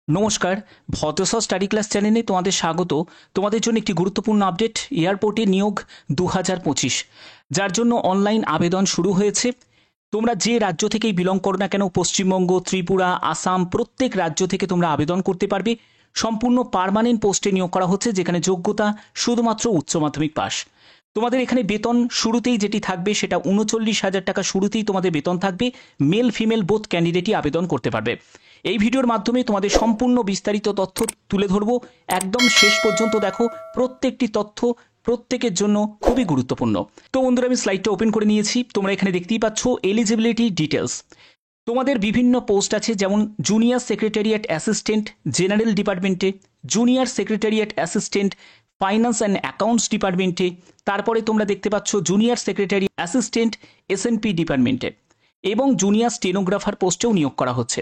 নমস্কার, ভদ্রসর study class চ্যানেলে তোমাদের স্বাগত। তোমাদের জন্য একটি গুরুত্বপূর্ণ আপডেট, এয়ারপোর্টে নিয়োগ 2025, যার জন্য অনলাইন আবেদন শুরু হয়েছে। তোমরা যে রাজ্য থেকেই বিলং করো না কেন, পশ্চিমবঙ্গ, ত্রিপুরা, আসাম, প্রত্যেক রাজ্য থেকে তোমরা আবেদন করতে পারবে। সম্পূর্ণ পার্মানেন্ট পোস্টে নিয়োগ করা হচ্ছে, যেখানে যোগ্যতা শুধুমাত্র উচ্চ মাধ্যমিক পাস। তোমাদের এখানে বেতন শুরুতেই যেটি থাকবে সেটা 39,000 টাকা শুরুতেই তোমাদের বেতন থাকবে। মেল ফিমেল বোথ ক্যান্ডিডেটই আবেদন করতে পারবে। এই ভিডিওর মাধ্যমে তোমাদের সম্পূর্ণ বিস্তারিত তথ্য তুলে ধরবো, একদম শেষ পর্যন্ত দেখো। প্রত্যেকটি তথ্য প্রত্যেকের জন্য খুবই গুরুত্বপূর্ণ। তো বন্ধুরা, আমি স্লাইডটা ওপেন করে নিয়েছি। তোমরা এখানে দেখতেই পাচ্ছ এলিজিবিলিটি ডিটেলস। তোমাদের বিভিন্ন পোস্ট আছে, যেমন জুনিয়র সেক্রেটারিয়েট অ্যাসিস্ট্যান্ট জেনারেল ডিপার্টমেন্টে, junior secretariat assistant finance and accounts ডিপার্টমেন্টে। তারপরে তোমরা দেখতে পাচ্ছ জুনিয়র সেক্রেটারি অ্যাসিস্ট্যান্ট এসএনপি ডিপার্টমেন্টে, এবং জুনিয়র স্টেনোগ্রাফার পোস্টেও নিয়োগ করা হচ্ছে।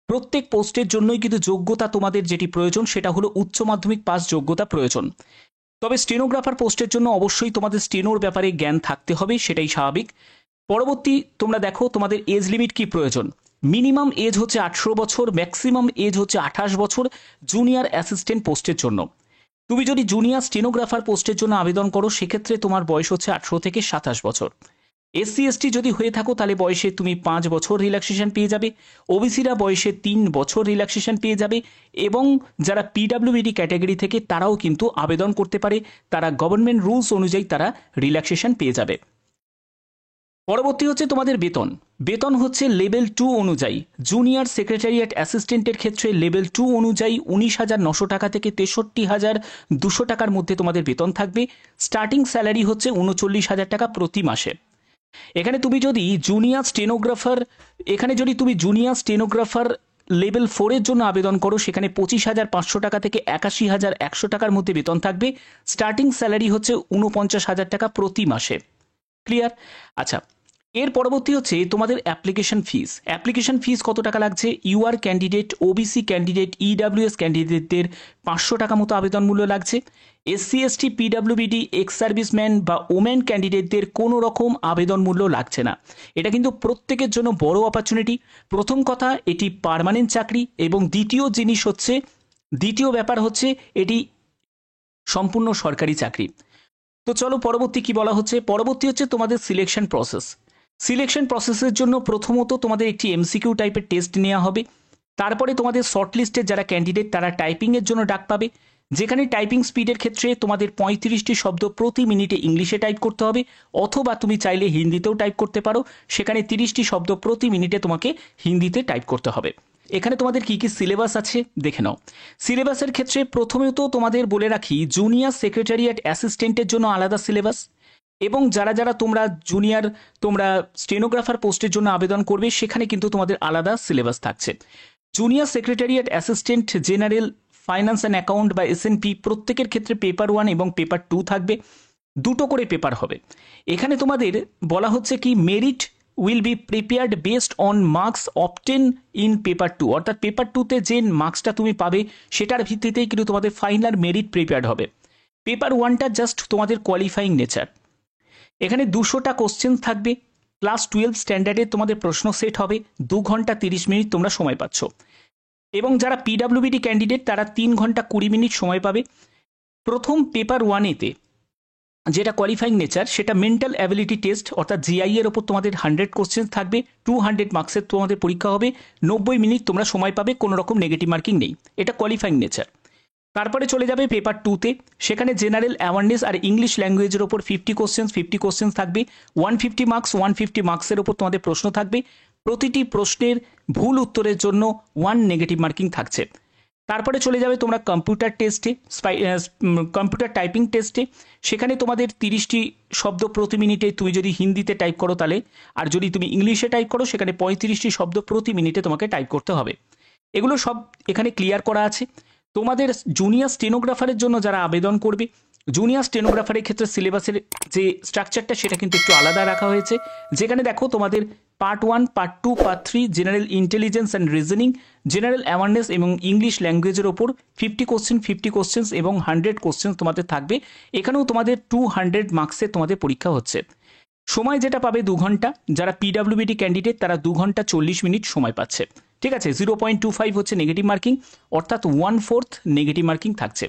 প্রত্যেক পোস্টের জন্যই কিন্তু যোগ্যতা তোমাদের যেটি প্রয়োজন সেটা হলো উচ্চ মাধ্যমিক পাস যোগ্যতা প্রয়োজন। তবে স্টেনোগ্রাফার পোস্টের জন্য অবশ্যই তোমাদের স্টেনোর ব্যাপারে জ্ঞান থাকতে হবে, সেটাই স্বাভাবিক। পরবর্তী তোমরা দেখো তোমাদের এজ লিমিট কি প্রয়োজন। মিনিমাম এজ হচ্ছে 18 বছর, ম্যাক্সিমাম এজ হচ্ছে 28 বছর জুনিয়র অ্যাসিস্ট্যান্ট পোস্টের জন্য। তুমি যদি জুনিয়র স্টেনোগ্রাফার পোস্টের জন্য আবেদন করো, সেক্ষেত্রে তোমার বয়স হচ্ছে 18 থেকে 27 বছর। এসসি এসটি যদি হয়ে থাকো তাহলে বয়সে তুমি 5 বছর রিল্যাক্সেশন পেয়ে যাবে। ওবিসিরা বয়সে 3 বছর রিল্যাক্সেশন পেয়ে যাবে। এবং যারা পিডাব্লিউবিডি ক্যাটাগরি থেকে তারাও কিন্তু আবেদন করতে পারে, তারা গভর্নমেন্ট রুলস অনুযায়ী তারা রিল্যাক্সেশন পেয়ে যাবে। পরবর্তী হচ্ছে তোমাদের বেতন। বেতন হচ্ছে লেভেল 2 অনুযায়ী। জুনিয়র সেক্রেটারিয়েট অ্যাসিস্ট্যান্টের ক্ষেত্রে লেভেল 2 অনুযায়ী 19,900 টাকা থেকে 63,200 টাকার মধ্যে তোমাদের বেতন থাকবে। স্টার্টিং স্যালারি হচ্ছে 39,000 টাকা প্রতি মাসে। এখানে তুমি যদি জুনিয়র স্টেনোগ্রাফার লেভেল 4 এর জন্য আবেদন করো, সেখানে 25,500 টাকা থেকে 81,100 টাকার মধ্যে বেতন থাকবে। স্টার্টিং স্যালারি হচ্ছে 49,000 টাকা প্রতি মাসে। ক্লিয়ার? আচ্ছা, এর পরবর্তী হচ্ছে তোমাদের অ্যাপ্লিকেশন ফিস। অ্যাপ্লিকেশন ফিস কত টাকা লাগছে? UR candidate, OBC candidate, EWS ক্যান্ডিডেটদের 500 টাকা মতো আবেদন মূল্য লাগছে। SC ST, PWBD, ex serviceman বা ওমেন ক্যান্ডিডেটদের কোনো রকম আবেদন মূল্য লাগছে না। এটা কিন্তু প্রত্যেকের জন্য বড় অপরচুনিটি। প্রথম কথা, এটি পার্মানেন্ট চাকরি, এবং দ্বিতীয় ব্যাপার হচ্ছে এটি সম্পূর্ণ সরকারি চাকরি। তো চলো পরবর্তী কি বলা হচ্ছে। পরবর্তী হচ্ছে তোমাদের সিলেকশন প্রসেস। সিলেকশন প্রসেসের জন্য প্রথমত তোমাদের একটি এমসিকিউ টাইপের টেস্ট নেওয়া হবে। তারপরে তোমাদের শর্টলিস্টের যারা ক্যান্ডিডেট তারা টাইপিংয়ের জন্য ডাক পাবে, যেখানে টাইপিং স্পিডের ক্ষেত্রে তোমাদের 35টি শব্দ প্রতি মিনিটে ইংলিশে টাইপ করতে হবে, অথবা তুমি চাইলে হিন্দিতেও টাইপ করতে পারো। সেখানে 30টি শব্দ প্রতি মিনিটে তোমাকে হিন্দিতে টাইপ করতে হবে। এখানে তোমাদের কি কি সিলেবাস আছে দেখে নাও। সিলেবাসের ক্ষেত্রে প্রথমেও তো তোমাদের বলে রাখি, জুনিয়র সেক্রেটারিয়েট অ্যাসিস্ট্যান্টের জন্য আলাদা সিলেবাস, এবং যারা তোমরা স্টেনোগ্রাফার পোস্টের জন্য আবেদন করবে সেখানে কিন্তু তোমাদের আলাদা সিলেবাস থাকছে। Junior secretariat assistant general, finance and account বা এসএনপি, প্রত্যেকের ক্ষেত্রে পেপার 1 এবং পেপার 2 থাকবে। দুটো করে পেপার হবে। এখানে তোমাদের বলা হচ্ছে কি, merit will be prepared based on marks obtain in paper 2, অর্থাৎ পেপার 2তে যে মার্কসটা তুমি পাবে সেটার ভিত্তিতেই কিন্তু তোমাদের ফাইনাল মেরিট প্রিপেয়ার্ড হবে। পেপার 1টা জাস্ট তোমাদের কোয়ালিফাইং নেচার। এখানে 200টা কোশ্চেন থাকবে। ক্লাস 12 স্ট্যান্ডার্ডে তোমাদের প্রশ্ন সেট হবে। 2 ঘন্টা 30 মিনিট তোমরা সময় পাচ্ছ। এবং যারা পিডাব্লিউবিডি ক্যান্ডিডেট তারা 3 ঘন্টা 20 মিনিট সময় পাবে। প্রথম পেপার 1এতে যেটা কোয়ালিফাইং নেচার, সেটা মেন্টাল অ্যাবিলিটি টেস্ট, অর্থাৎ জিআই এর ওপর তোমাদের 100 কোশ্চেন থাকবে। 200 মার্কসের তোমাদের পরীক্ষা হবে। 90 মিনিট তোমরা সময় পাবে, কোনো রকম নেগেটিভ মার্কিং নেই। এটা কোয়ালিফাইং নেচার। তারপরে চলে যাবে পেপার 2তে। সেখানে জেনারেল অ্যাওয়ারনেস আর ইংলিশ ল্যাঙ্গুয়েজের ওপর 50 কোশ্চেন্স থাকবে। 150 মার্কসের ওপর তোমাদের প্রশ্ন থাকবে। প্রতিটি প্রশ্নের ভুল উত্তরের জন্য 1 নেগেটিভ মার্কিং থাকছে। তারপরে চলে যাবে তোমরা কম্পিউটার টাইপিং টেস্টে। সেখানে তোমাদের 30টি শব্দ প্রতি মিনিটে তুমি যদি হিন্দিতে টাইপ করো তাহলে, আর যদি তুমি ইংলিশে টাইপ করো সেখানে 35টি শব্দ প্রতি মিনিটে তোমাকে টাইপ করতে হবে। এগুলো সব এখানে ক্লিয়ার করা আছে। তোমাদের জুনিয়র স্টেনোগ্রাফারের জন্য যারা আবেদন করবে, জুনিয়র স্টেনোগ্রাফারের ক্ষেত্রে সিলেবাসের যে স্ট্রাকচারটা সেটা কিন্তু একটু আলাদা রাখা হয়েছে। যেখানে দেখো তোমাদের part 1, part 2, part 3 general intelligence and reasoning, general awareness এবং ইংলিশ ল্যাঙ্গুয়েজের ওপর 50 কোশ্চেন্স এবং 100 কোশ্চেন্স তোমাদের থাকবে। এখানেও তোমাদের 200 মার্কসের তোমাদের পরীক্ষা হচ্ছে। সময় যেটা পাবে 2 ঘন্টা। যারা পিডাব্লিউবিডি ক্যান্ডিডেট তারা 2 ঘন্টা 40 মিনিট সময় পাচ্ছে। ঠিক আছে, 0.25 হচ্ছে নেগেটিভ মার্কিং, অর্থাৎ 1/4 নেগেটিভ মার্কিং থাকছে।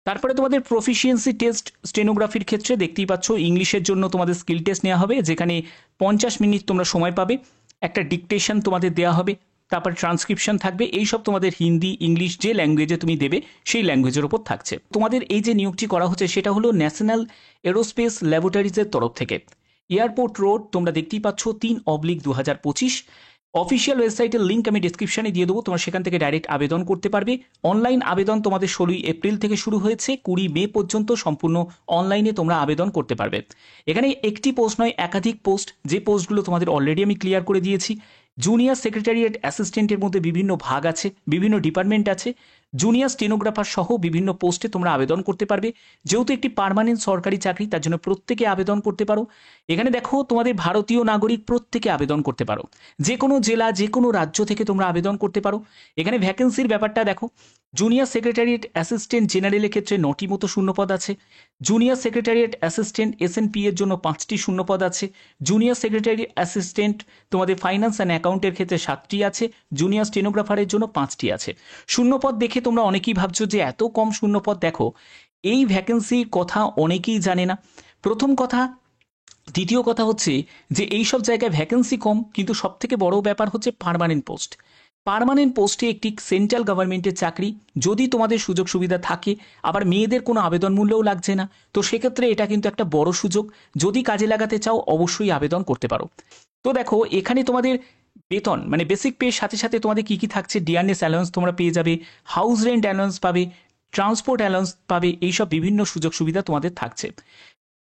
তারপরে তোমাদের প্রফিসিয়েন্সি টেস্ট স্টেনোগ্রাফির ক্ষেত্রে দেখতেই পাচ্ছ, ইংলিশের জন্য তোমাদের স্কিল টেস্ট নেওয়া হবে, যেখানে 50 মিনিট তোমরা সময় পাবে, একটা ডিকটেশন তোমাদের দেওয়া হবে, তারপর ট্রান্সক্রিপশন থাকবে। এইসব তোমাদের হিন্দি, ইংলিশ যে ল্যাঙ্গুয়েজে তুমি দেবে সেই ল্যাঙ্গুয়েজের ওপর থাকছে। তোমাদের এই যে নিয়োগটি করা হচ্ছে সেটা হলো ন্যাশনাল এরোস্পেস ল্যাবরেটরিজের তরফ থেকে। এয়ারপোর্ট রোড তোমরা দেখতেই পাচ্ছ 3/2025। অফিসিয়াল ওয়েবসাইটের লিঙ্ক আমি ডিসক্রিপশনে দিয়ে দেবো, তোমরা সেখান থেকে ডাইরেক্ট আবেদন করতে পারবে। অনলাইন আবেদন তোমাদের 16 এপ্রিল থেকে শুরু হয়েছে, 20 মে পর্যন্ত সম্পূর্ণ অনলাইনে তোমরা আবেদন করতে পারবে। এখানে একটি পোস্ট নয়, একাধিক পোস্ট, যে পোস্টগুলো তোমাদের অলরেডি আমি ক্লিয়ার করে দিয়েছি। জুনিয়র সেক্রেটারিয়েট অ্যাসিস্ট্যান্টের মধ্যে বিভিন্ন ভাগ আছে, বিভিন্ন ডিপার্টমেন্ট আছে। জুনিয়র স্টেনোগ্রাফার সহ বিভিন্ন পোস্টে তোমরা আবেদন করতে পারবে। যেহেতু একটি পার্মানেন্ট সরকারি চাকরি, তার জন্য প্রত্যেকে আবেদন করতে পারো। এখানে দেখো, তোমাদের ভারতীয় নাগরিক প্রত্যেকে আবেদন করতে পারো, যে কোনো জেলা, যে কোনো রাজ্য থেকে তোমরা আবেদন করতে পারো। এখানে ভ্যাকেন্সির ব্যাপারটা দেখো, জুনিয়র সেক্রেটারিয়েট অ্যাসিস্ট্যান্ট জেনারেলের ক্ষেত্রে 9টি মতো শূন্যপদ আছে। জুনিয়র সেক্রেটারিয়েট অ্যাসিস্ট্যান্ট SNP এর জন্য 5টি শূন্যপদ আছে। জুনিয়র সেক্রেটারি অ্যাসিস্ট্যান্ট তোমাদের ফাইন্যান্স অ্যান্ড অ্যাকাউন্টের ক্ষেত্রে 7টি আছে। জুনিয়র স্টেনোগ্রাফারের জন্য 5টি আছে। শূন্যপদ দেখে তোমরা অনেকেই ভাবছো যে এত কম শূন্যপদ, দেখো এই ভ্যাকেন্সির কথা অনেকেই জানে না, প্রথম কথা। দ্বিতীয় কথা হচ্ছে যে এই সব জায়গায় ভ্যাকেন্সি কম, কিন্তু সবথেকে বড় ব্যাপার হচ্ছে পার্মানেন্ট পোস্ট। পার্মানেন্ট পোস্টে একটি সেন্ট্রাল গভর্নমেন্টের চাকরি, যদি তোমাদের সুযোগ সুবিধা থাকে, আবার মেয়েদের কোনো আবেদন মূল্যও লাগছে না, তো সেক্ষেত্রে এটা কিন্তু একটা বড় সুযোগ। যদি কাজে লাগাতে চাও অবশ্যই আবেদন করতে পারো। তো দেখো, এখানে তোমাদের বেতন মানে বেসিক পের সাথে সাথে তোমাদের কি কি থাকছে, ডিয়ারনেস অ্যালাউন্স তোমরা পেয়ে যাবে, হাউস রেন্ট অ্যালাউন্স পাবে, ট্রান্সপোর্ট অ্যালাউন্স পাবে, এইসব বিভিন্ন সুযোগ সুবিধা তোমাদের থাকছে।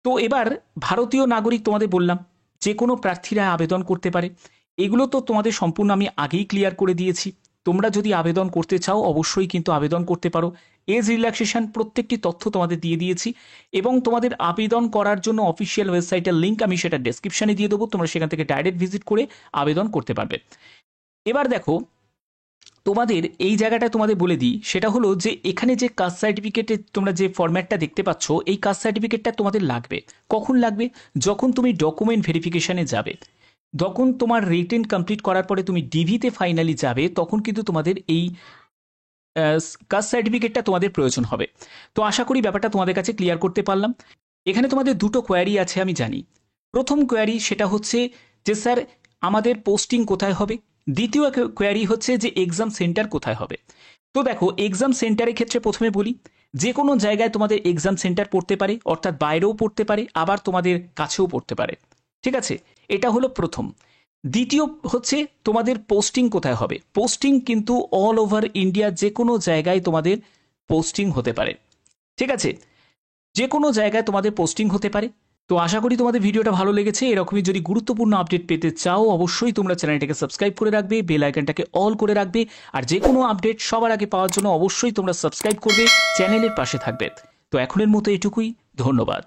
তো এবার ভারতীয় নাগরিক তোমাদের বললাম, যে কোনো প্রার্থীরা আবেদন করতে পারে। এগুলো তো তোমাদের সম্পূর্ণ আমি আগেই ক্লিয়ার করে দিয়েছি। তোমরা যদি আবেদন করতে চাও অবশ্যই কিন্তু আবেদন করতে পারো। এজ রিল্যাক্সেশন প্রত্যেকটি তথ্য তোমাদের দিয়ে দিয়েছি, এবং তোমাদের আবেদন করার জন্য অফিসিয়াল ওয়েবসাইটের লিঙ্ক আমি সেটা ডেসক্রিপশনে দিয়ে দেবো, তোমরা সেখান থেকে ডাইরেক্ট ভিজিট করে আবেদন করতে পারবে। এবার দেখো, তোমাদের এই জায়গাটা তোমাদের বলে দিই, সেটা হলো যে এখানে যে কাস্ট সার্টিফিকেটে তোমরা যে ফরম্যাটটা দেখতে পাচ্ছ, এই কাস্ট সার্টিফিকেটটা তোমাদের লাগবে। কখন লাগবে? যখন তুমি ডকুমেন্ট ভেরিফিকেশনে যাবে, যখন তোমার রিটেন কমপ্লিট করার পরে তুমি ডিভিতে ফাইনালি যাবে, তখন কিন্তু তোমাদের এই কাস্ট সার্টিফিকেটটা তোমাদের প্রয়োজন হবে। তো আশা করি ব্যাপারটা তোমাদের কাছে ক্লিয়ার করতে পারলাম। এখানে তোমাদের দুটো কোয়ারি আছে আমি জানি। প্রথম কোয়ারি সেটা হচ্ছে যে স্যার আমাদের পোস্টিং কোথায় হবে, দ্বিতীয় কোয়ারি হচ্ছে যে এক্সাম সেন্টার কোথায় হবে। তো দেখো, এক্সাম সেন্টারের ক্ষেত্রে প্রথমে বলি, যে কোনো জায়গায় তোমাদের এক্সাম সেন্টার পড়তে পারে, অর্থাৎ বাইরেও পড়তে পারে, আবার তোমাদের কাছেও পড়তে পারে। ঠিক আছে, এটা হলো প্রথম। দ্বিতীয় হচ্ছে তোমাদের পোস্টিং কোথায় হবে। পোস্টিং কিন্তু অল ওভার ইন্ডিয়া যে কোনো জায়গায় তোমাদের পোস্টিং হতে পারে। ঠিক আছে, যে কোনো জায়গায় তোমাদের পোস্টিং হতে পারে। তো আশা করি তোমাদের ভিডিওটা ভালো লেগেছে। এরকমই যদি গুরুত্বপূর্ণ আপডেট পেতে চাও অবশ্যই তোমরা চ্যানেলটাকে সাবস্ক্রাইব করে রাখবে, বেল আইকনটাকে অল করে রাখবে, আর যে কোনো আপডেট সবার আগে পাওয়ার জন্য অবশ্যই তোমরা সাবস্ক্রাইব করবে, চ্যানেলের পাশে থাকবে। তো এখনের মতো এটুকুই, ধন্যবাদ।